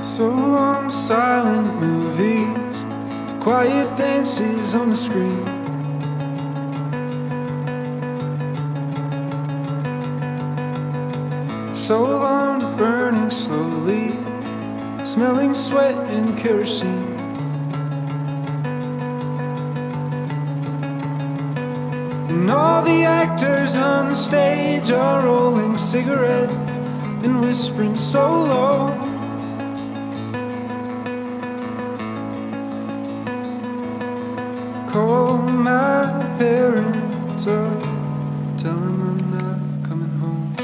So long silent movies, the quiet dances on the screen. So long to burning slowly, smelling sweat and kerosene. And all the actors on the stage are rolling cigarettes and whispering so low. Call my parents up, tell them I'm not coming home.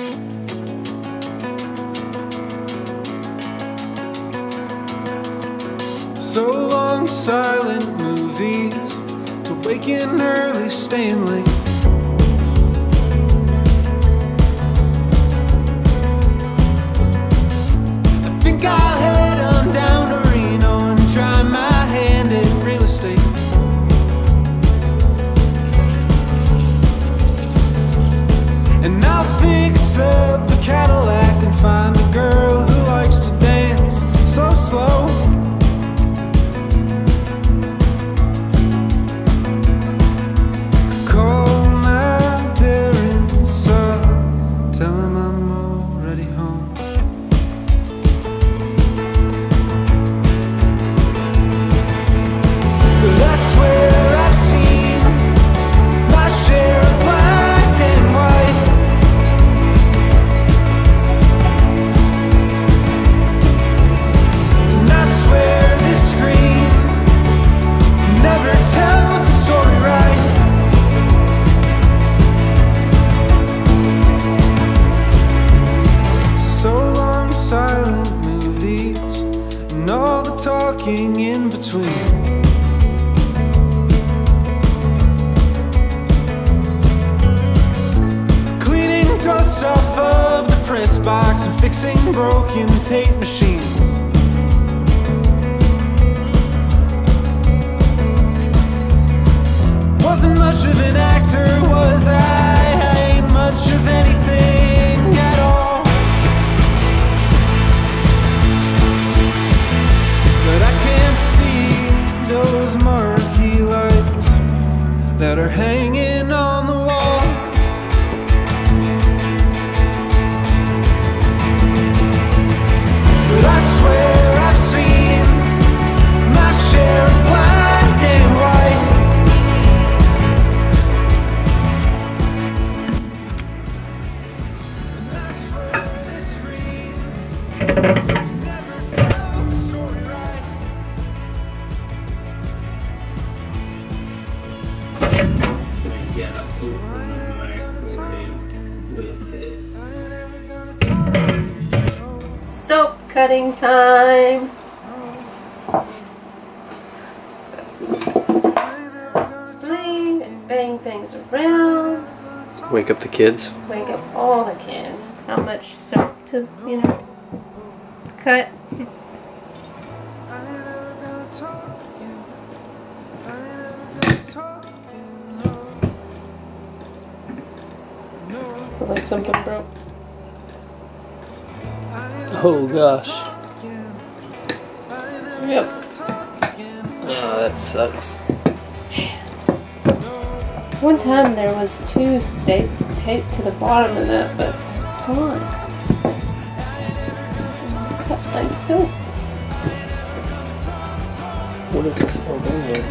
So long silent movies, to waking early, staying late. I think I'll head on down to Reno and try my hand at real estate. And I'll fix up a Cadillac and find a girl who likes to dance so slow. Call my parents up, tell them I'm already home. But I swear I've seen my share of black and white. And I swear this screen never tells the story right. So long silent movies and all the talking in between. Cleaning dust off of the press box and fixing broken tape machines. Wasn't much of an actor, was I? I ain't much of anything at all. But I can't see those marquee lights that are hanging on the wall. But I swear I've seen my share of black and white. And I swear this screen never tells the story right. Yeah, Soap cutting time. So sling and bang things around. Wake up the kids. Wake up all the kids. How much soap to, cut? Feel like something broke. Oh gosh. Yep. Oh, that sucks. One time there was two taped to the bottom of that, but come on. Cut soap. What is this all doing here?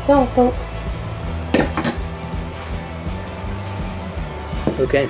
So, folks. Okay.